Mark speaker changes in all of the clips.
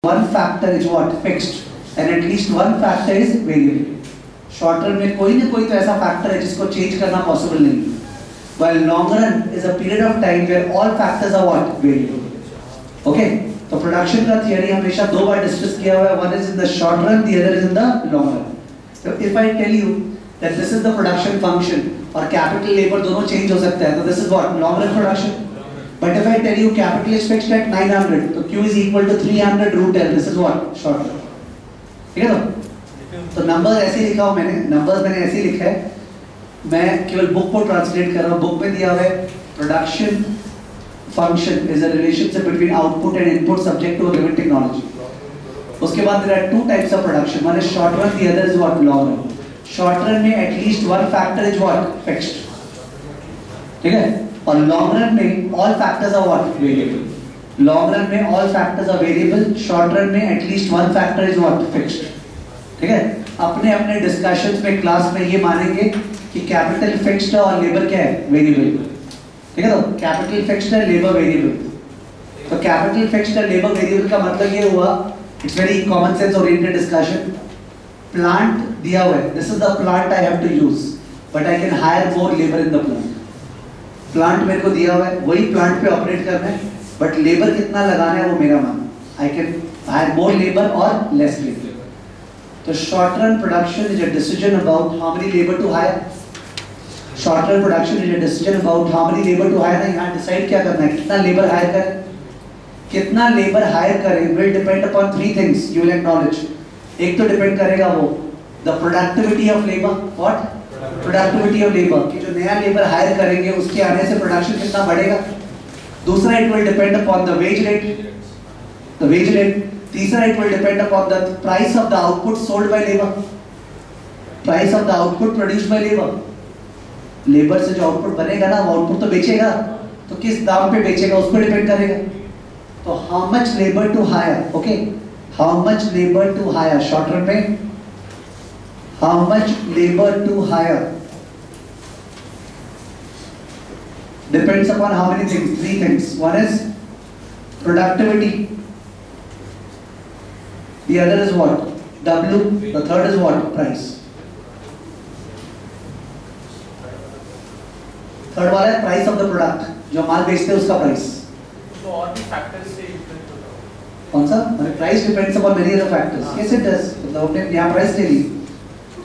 Speaker 1: one factor is what fixed and at least one factor is variable. Short run में कोई ना कोई तो ऐसा फैक्टर है जिसको चेंज करना पॉसिबल नहीं, while long run is a period of time where all factors are what variable. Okay, तो प्रोडक्शन का थियरी हमेशा दो बार डिस्कस किया हुआ है, one is in the short run, the other is in the long run. So if I tell you that this is the production function और capital labor दोनों change हो सकता है, तो this is what long run production. But if I tell you capital is fixed at 900, तो Q is equal to 300 root L, this is what short run. ठीक है तो नंबर ऐसे लिखा हूँ मैंने, नंबर्स मैंने ऐसे लिखा है, मैं केवल बुक को ट्रांसलेट कर रहा हूँ. बुक में दिया हुआ है production function is a relationship between output and input subject to a given technology. उसके बाद there are two types of production, one is short run, the other is what long run. Short run में at least one factor is what fixed, ठीक है, और long run में all factors are what variable. Long run में all factors are variable, short run में at least one factor is what fixed. ठीक है, अपने अपने डिस्कशंस में क्लास में ये मानेंगे कि कैपिटल फिक्स्ड है और लेबर क्या है वेरिएबल. ठीक है, तो कैपिटल फिक्स्ड है, लेबर वेरिएबल. तो कैपिटल फिक्स्ड है, लेबर वेरिएबल का मतलब ये हुआ, it's very common sense oriented discussion. Plant दिया हुआ है, this is the plant I have to use, but I can hire more labour in the plant. Plant मेरे को दिया हुआ है, वही प्लांट पे ऑपरेट करना है, बट लेबर कितना लगाना है वो मेरा मानना. आई कैन हायर मोर लेबर और लेस लेबर. तो short run production is a decision about how many labor to hire. Short run production is a decision about how many labor to hire. यहाँ decide क्या करना है, कितना labor hire करें. कितना labor hire करें will depend upon three things you will acknowledge. एक तो depend करेगा वो the productivity of labor. What? Productivity of labor. कि जो नया labor hire करेंगे उसके आने से production कितना बढ़ेगा. दूसरा it will depend upon the wage rate. The wage rate. तीसरा it will depend upon the price of the output sold by labor. Price of the output produced by labor. Labour से जो output बनेगा ना, वो output तो बेचेगा, तो किस दाम पे बेचेगा उस पर डिपेंड करेगा. तो how much labor to hire, okay? How much labor to hire short run में, how much labor to hire depends upon how many things, three things. One is productivity. The other is what? W. The third is what? Price. Third वाला है price of the product, जो माल बेचते हैं उसका price.
Speaker 2: तो और भी factors से इन्फ्लुएंस होता है.
Speaker 1: कौन सा? मतलब price depends upon many other factors. Yes it does. मतलब हमने यहाँ प्राइस ले ली,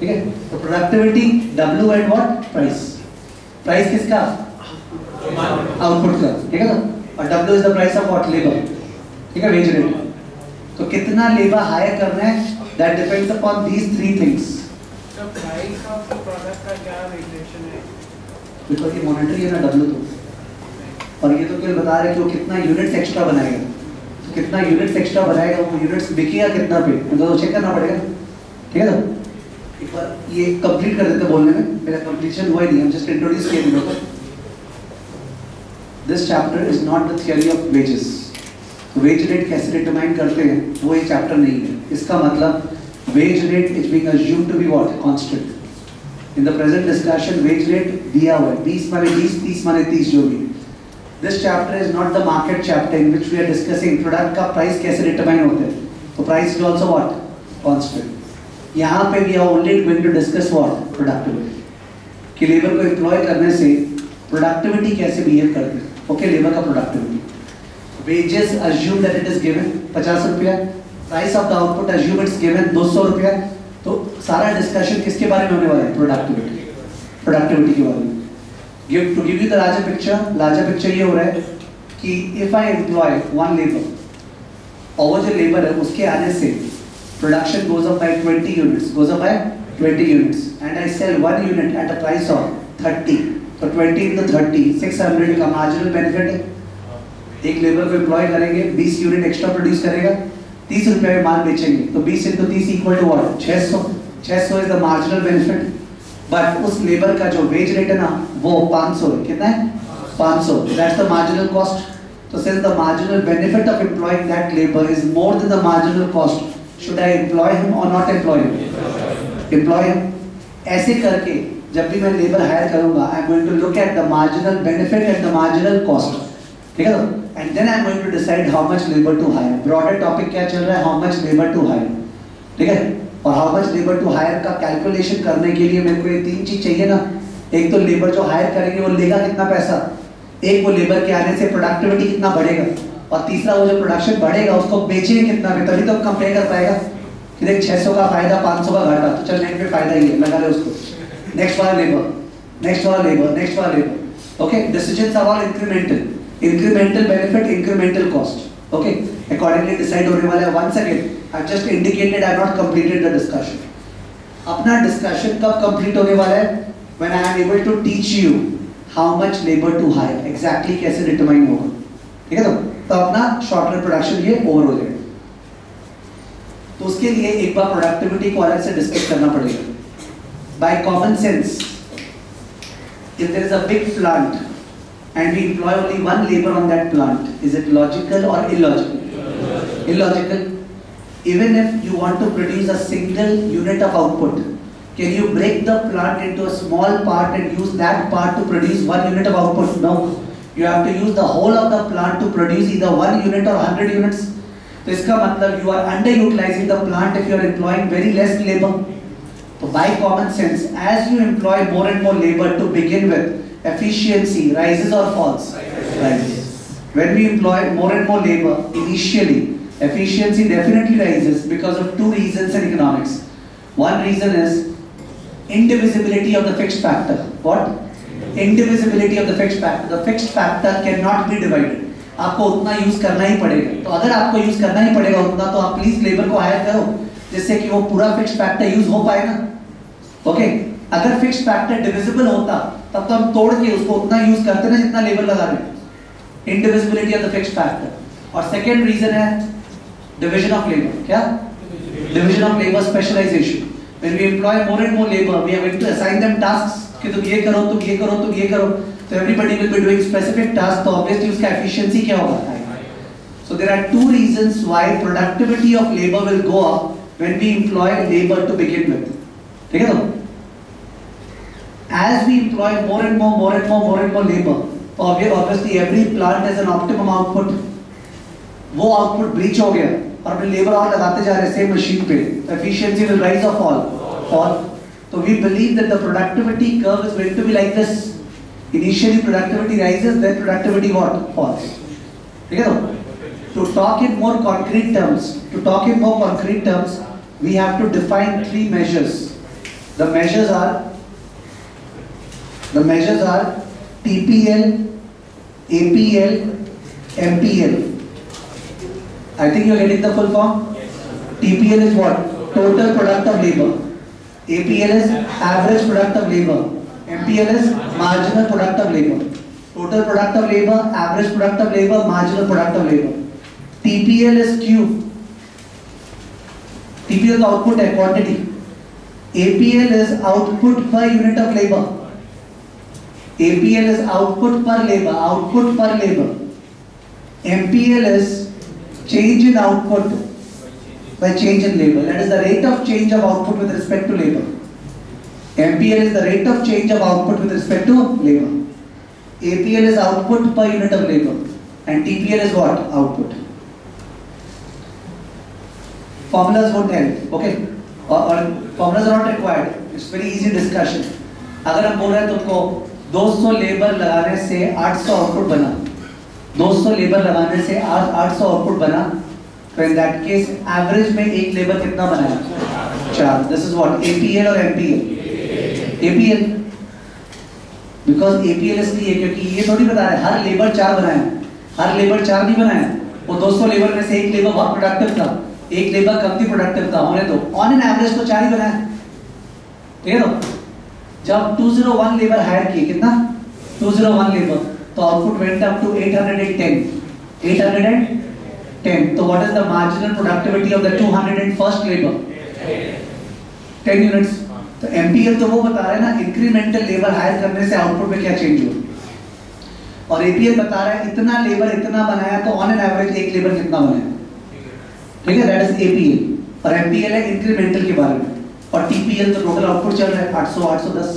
Speaker 1: ठीक है. तो productivity, W and what? Price. Price किसका? आउटपुट का, ठीक है ना. और W is the price of what? Labour, ठीक है, वेज रेट. तो कितना लेबर हायर करना है, that depends upon these three things.
Speaker 2: तो प्राइस ऑफ द प्रोडक्ट का क्या रिलेशन है?
Speaker 1: बिकॉज़ ये मॉनिटरी है ना W तो, और ये तो केवल बता रहा है कि वो कितना यूनिट्स एक्स्ट्रा बनाएगा. तो कितना यूनिट्स एक्स्ट्रा बनाएगा, वो यूनिट्स बिकेगा कितना पे, तो चेक करना पड़ेगा, ठीक है ना. एक बार ये कंप्लीट कर देते बोलने में, मेरा कंप्लीशन हुआ ही नहीं, हम जस्ट इंट्रोड्यूस किए थे. This chapter is not the theory of wages. Wage rate कैसे डिटरमाइन करते हैं वो ये चैप्टर नहीं है. इसका मतलब wage rate is being assumed to be what? Constant. In the present discussion wage rate दिया हुआ है 20 माने 20, 30 माने 30 जो भी. This chapter is not the market chapter in which we are discussing product का प्राइस कैसे डिटरमाइन होता है. तो price is also what? Constant. यहाँ पे we are only going to discuss what? Productivity. कि लेबर को एम्प्लॉय करने से प्रोडक्टिविटी कैसे बिहेव करती है. ओके, लेबर का productivity. Wages assume that it is given 50 रुपया. Price of the output assume it's given 200 रुपया. तो सारा डिस्कशन किसके बारे में होने वाला है? प्रोडक्टिविटी. प्रोडक्टिविटी के बारे में. To give you the larger picture ये हो रहा है कि if I employ one labor, और वो जो लेबर है उसके आने से production goes up by 20 units, and I sell one unit at a price of 30. तो 20 into 30, 600 का marginal benefit है. एक लेबर को एम्प्लॉय करेंगे, 20 यूनिट एक्स्ट्रा प्रोड्यूस करेगा, 30 रुपये में माल बेचेंगे, तो 20 into 30 equal to what? 600 is the marginal benefit. But उस लेबर का जो वेज रेट है ना वो 500 है. कितना है? 500. That's the marginal cost. तो since the marginal benefit of employing that labour is more than the marginal cost, should I employ him or not employ him? Employ him. ऐसे करके जब भी मैं लेबर हायर करूंगा, I am going to look at the marginal benefit and the marginal cost. ठीक है ना. And then I am going to decide how much labour to hire. Broader topic क्या चल रहा है, how much labour to hire, ठीक है। और how much labour to hire का कैलकुलेशन करने के लिए मेरे को ये 3 चीज चाहिए ना। एक तो लेबर जो हायर करेंगे वो लेगा कितना पैसा, एक वो लेबर के आने से प्रोडक्टिविटी कितना बढ़ेगा, और तीसरा वो जो प्रोडक्शन बढ़ेगा उसको बेचेंगे कितना में, तभी तो कंपेयर कर पाएगा कि देख 600 का फायदा 500 का घाटा, तो चल नेट पे फायदा ही है, लगा ले उसको। नेक्स्ट वाला लेबर, नेक्स्ट वाला लेबर, नेक्स्ट वाला labour. Okay, decisions are all incremental, incremental benefit, incremental cost. Okay, accordingly decide होने वाला है। Once again I just indicated, I have not completed the discussion. अपना डिस्कशन कब कंप्लीट होने वाला है, when I am able to teach you how much labor to hire, exactly कैसे determine होगा, ठीक है। तो अपना शॉर्ट रन प्रोडक्शन ये ओवर हो जाएगा। तो उसके लिए एक बार प्रोडक्टिविटी को अलग से डिस्कस करना पड़ेगा। By common sense, if there is a big plant and we employ only one labor on that plant, is it logical or illogical? Illogical. Even if you want to produce a single unit of output, can you break the plant into a small part and use that part to produce 1 unit of output? No. You have to use the whole of the plant to produce either 1 unit or 100 units. तो इसका मतलब you are underutilizing the plant if you are employing very less labor. So by common sense, as you employ more and more labor to begin with, efficiency rises or falls? Rises. When we employ more and more labor, initially efficiency definitely rises because of 2 reasons in economics. One reason is indivisibility of the fixed factor. What? Indivisibility of the fixed factor. The fixed factor cannot be divided. आपको उतना use करना ही पड़ेगा। तो अगर आपको use करना ही पड़ेगा उतना, तो आप प्लीज लेबर को हायर करो जिससे कि वो पूरा फिक्स्ड फैक्टर यूज हो पाए ना। ओके, अगर फिक्स्ड फैक्टर डिविजिबल होता तब तो हम तोड़ के उसको उतना यूज करते ना जितना लेबर लगा रहे। Indivisibility of the fixed factor. और सेकेंड रीजन है डिविजन ऑफ लेबर। क्या? Division of labour, specialisation. When we employ more and more labor, we are going to assign them tasks कि तुम ये करो, तुम ये करो, तुम ये करो। So everybody will be doing specific tasks, तो obviously उसका efficiency क्या होगा? So there are 2 reasons why productivity of labor will go up when we employ labor to begin with. ठीक है तो? As we employ more and more labor, obviously every plant has an optimum output. वो output breach हो गया और अपने labour और लगाते जा रहे हैं सेम मशीन पे, efficiency will rise or fall. So we believe that the productivity curve is going to be like this. Initially productivity rises, then productivity what? Falls. ठीक है तो? To talk in more concrete terms, we have to define 3 measures. The measures are TPL, APL, MPL. I think you are getting the full form. TPL is what? Total product of labor. APL is average product of labor. MPL is marginal product of labor. Total product of labor, average product of labor, marginal product of labor. TPL is Q. TPL का output है, quantity. APL is output per unit of labor. APL is output per labor. MPL is change in output by change in labor. That is the rate of change of output with respect to labor. MPL is the rate of change of output with respect to labor. APL is output per unit of labor. And TPL is what? Output. Formulas won't help. Okay? Or formulas are not required. It's very easy discussion. अगर हम बोल रहे हैं तुमको 200 labour लगाने से 800 output बना, 200 labour लगाने से 800 आउटपुट बना, तो इन दैट केस एवरेज में एक लेबर कितना बनाया? 4. This is what? APL और MPL? APL, बिकॉज APL इसलिए क्योंकि ये थोड़ी बता रहे हर लेबर 4 बनाया, हर लेबर 4 नहीं बनाया। वो 200 लेबर में से एक लेबर बहुत प्रोडक्टिव था, एक लेबर कम थी प्रोडक्टिव था, होने दो, ऑन एन एवरेज तो 4 ही बनाया। ठीक है तो? जब 201 लेबर हायर किए, कितना? 201 लेबर, तो आउटपुट वेंट अप टू 810। तो what is the marginal productivity of the 201st labour? 10 units. तो MPL तो वो बता रहा है ना इंक्रीमेंटल लेबर हायर करने से आउटपुट में क्या चेंज हुआ, और APL बता रहा है इतना लेबर इतना बनाया तो ऑन एन एवरेज एक लेबर कितना बनाया। ठीक है, दैट इज APL। और MPL है इंक्रीमेंटल के बारे में, और TPL तो टोटल आउटपुट चल रहा है 800 810।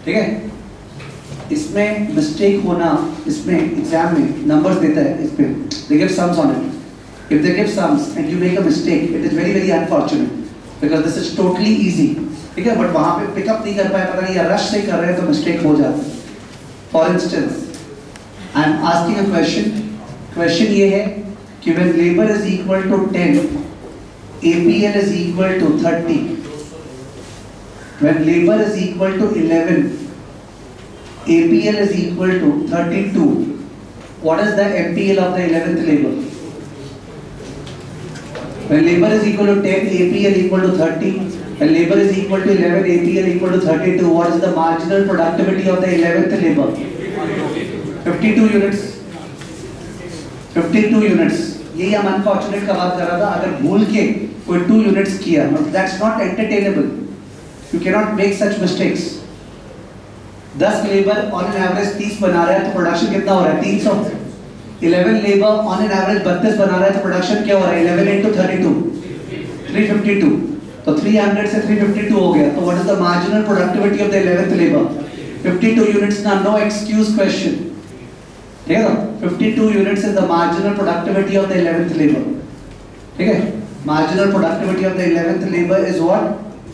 Speaker 1: ठीक है, इसमें मिस्टेक होना, इसमें एग्जाम में नंबर्स देता है, इस पे they give sums on it. If they give sums and you make a mistake, it is very very unfortunate because this is totally easy, ठीक है, बट वहां पे पिकअप नहीं कर पाए, पता नहीं या रश से कर रहे हैं तो मिस्टेक हो जाता है। For instance I am asking a question ये है कि when labor is equal to 10, APL is equal to 30. When labor is equal to 11, APL is equal to 32. What is the MPL of the 11th labor? When labor is equal to 10, APL equal to 30. When labor is equal to 11, APL equal to 32. What is the marginal productivity of the 11th labor? 52 units. 52 units. यही हम unfortunate का बात कर रहा था। अगर भूल के कोई 2 यूनिट्स किया, that's not entertainable, you can not make such mistakes. 10 labour on an average 30 बना रहा है तो प्रोडक्शन कितना हो रहा है? 300। 11 लेबर ऑन एन एवरेज 32 बना रहा है तो प्रोडक्शन क्या हो रहा है? 11 into 32 352। तो 300 से 352 हो गया। तो what is the marginal productivity of the 11th labour? 52 units ना, नो एक्सक्यूज क्वेश्चन, ठीक है। 52 units is the marginal productivity of the 11th labour, ठीक है। Marginal productivity of the 11th labour is what?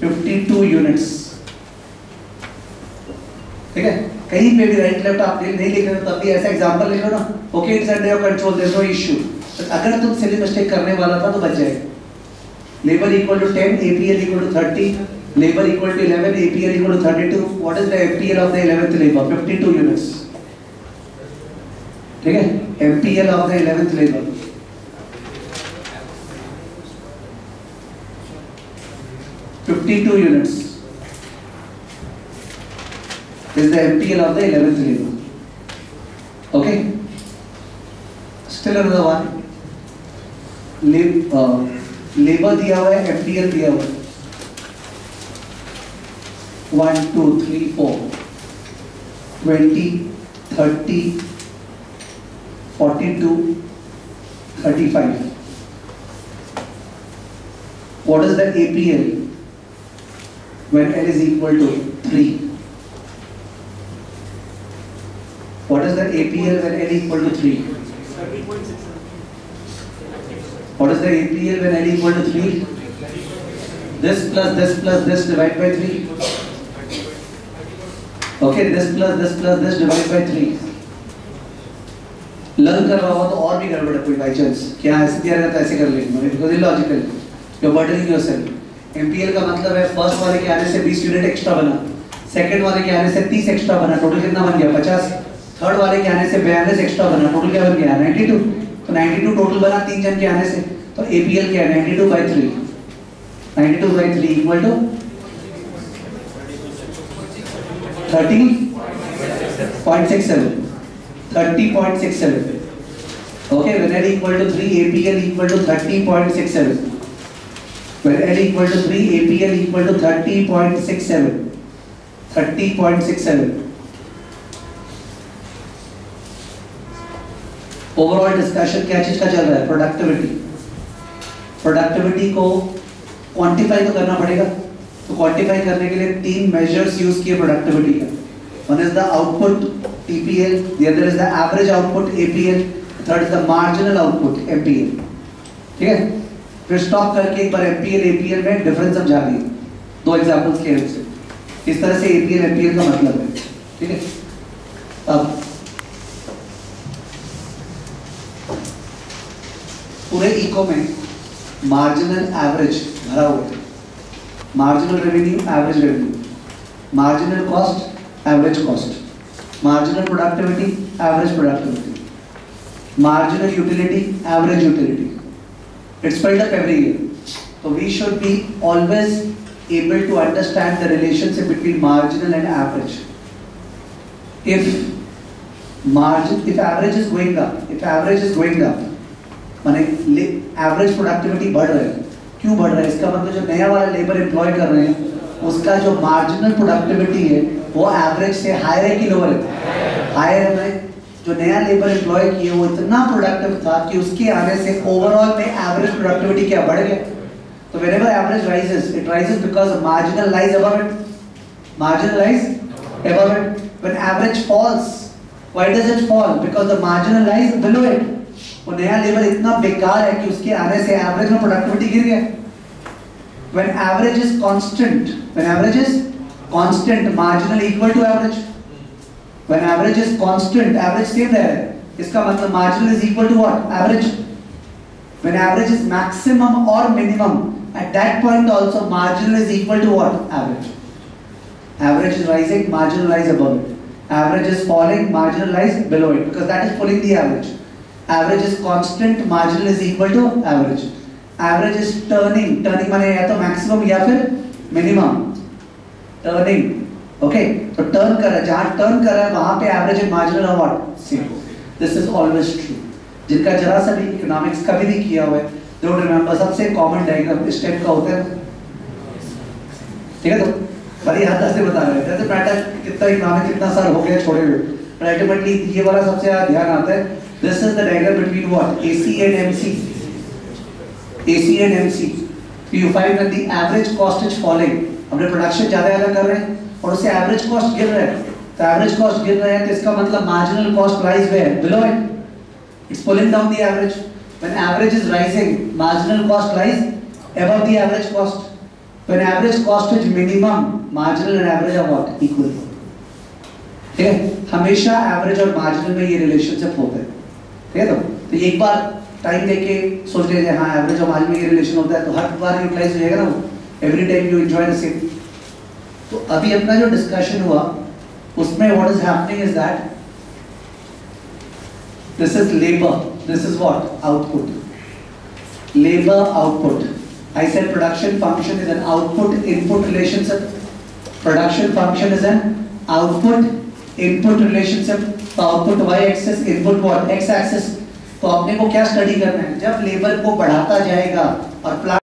Speaker 1: 52 units, ठीक है। कहीं पे भी राइट लेफ्ट आप नहीं लिख रहे हो तब भी ऐसा एग्जांपल लिख लो ना, okay it's under your control, there is no issue. अगर तुम सिली मिस्टेक करने वाला था तो बच जाएगा। Labour equal to 10, APL equal to 30, labour equal to 11, APL equal to 32। What is the MPL of the 11th labour? 52 units, ठीक है। MPL of the 11th labour, $52 units is the MPL of the 11th labor. Okay. Still another one. Labor दिया हुआ है, MPL दिया हुआ है 1, 2, 3, 4, 20, 30, 42, 35. What is the APL when L is equal to 3? What is the APL when L equal to 3? What is the APL when L equal to 3? This plus this plus this divided by 3. Okay, this plus this plus this divided by 3. Learn कर रहा हो तो और भी गड़बड़ है कोई by chance, क्या ऐसे दिया रहता है ऐसे कर लेंगे, because illogical, you are burdening yourself. MPL का मतलब है फर्स्ट वाले के आने से 20 यूनिट एक्स्ट्रा बना, सेकंड वाले के आने से 30 एक्स्ट्रा बना, टोटल कितना बन गया? 50। थर्ड वाले के आने से 42 एक्स्ट्रा बना, टोटल क्या बन गया? 92। तो 92 टोटल बना 3 जन के आने से, तो एपीएल क्या है? 92/3। 92/3 equal to 30.67। 30.67. Okay, when L equal to 3, APL equal to 30.67. When L equal to 3, APL equal to 30.67. 30.67. Overall discussion क्या चीज का चल रहा है? प्रोडक्टिविटी। प्रोडक्टिविटी को क्वांटिफाई तो करना पड़ेगा, तो क्वांटिफाई करने के लिए 3 मेजर्स यूज किए प्रोडक्टिविटी का। One is the output TPL, the other is the average output APL, third is the marginal output MPL, ठीक है। फिर स्टॉप करके एक बार MPL APL में डिफरेंस समझा दिए, 2 एग्जांपल्स के से। इस तरह से APL MPL का मतलब है, ठीक है। अब पूरे इको में मार्जिनल एवरेज भरा हुआ है, marginal revenue, average revenue, marginal cost, average cost, marginal productivity, average productivity, marginal utility, average utility. It's built up every year. So we should be always able to understand the relationship between marginal and average. If average is going up, माने average productivity बढ़ रहा है, क्यों बढ़ रहा है? इसका मतलब जो नया वाला लेबर एम्प्लॉय कर रहे हैं उसका जो मार्जिनल प्रोडक्टिविटी है वो एवरेज से हायर है कि लोअर है? हायर है। जो नया लेबर एम्प्लॉय किए वो इतना प्रोडक्टिव था कि उसके आने से ओवरऑल में एवरेज प्रोडक्टिविटी क्या बढ़ गया। तो whenever average rises, it rises because marginal lies above it, marginal lies above it. When average falls, why does it fall? Because the marginal lies below it. वो नया लेबर इतना बेकार है कि उसके आने से एवरेज में प्रोडक्टिविटी गिर गया. When average is constant, marginal equal to average. When average is constant, average same रहे. इसका मतलब marginal is equal to what? Average. When average is maximum or minimum, at that point also marginal is equal to what? Average. Average is rising, marginal lies above it. Average is falling, marginal lies below it, because that is pulling the average. Average is constant, marginal is equal to average. Average is turning माने या तो maximum या फिर minimum. Turning, okay? तो turn कर रहा है, जहाँ turn कर रहा है वहाँ पे average and marginal are what? Same. This is always true. जिनका जरा सा भी economics कभी भी किया हुआ है, don't remember सबसे common diagram इस टाइप का होता है, ठीक है? तो बड़ी हद से बता रहे हैं, जैसे मैटर कितना इकोनॉमिक कितना साल हो गया छोड़े हुए, but ultimately ये वाला सबसे ज़्यादा ध्यान आता है. This is the diagram between what? AC and MC. AC and MC. So you find that the average cost is falling. हमने प्रोडक्शन ज़्यादा कर रहे हैं और उससे एवरेज कॉस्ट गिर रहा है. तो एवरेज कॉस्ट गिर रहा है तो इसका मतलब marginal cost lies where? Below it. It's pulling down the average. When average is rising, marginal cost lies above the average cost. When average cost is minimum, marginal and average are what? Equal. ठीक है? हमेशा average और marginal में ये relationship होता है. ठीक है? तो एक बार टाइम देके सोच लीजिए हाँ एवरेज और मार्जिन में ये रिलेशन होता है तो हर बार यूटिलाइज हो जाएगा ना वो. Every time you enjoy the same. तो अभी अपना जो डिस्कशन हुआ उसमें what is happening is that this is labor, this is what? Output. Labor output. I said production function is an output input relationship. Production function is an output input relationship. तो output y axis, input what? X axis. तो अपने को क्या study करना है? जब labour को बढ़ाता जाएगा और प्लांट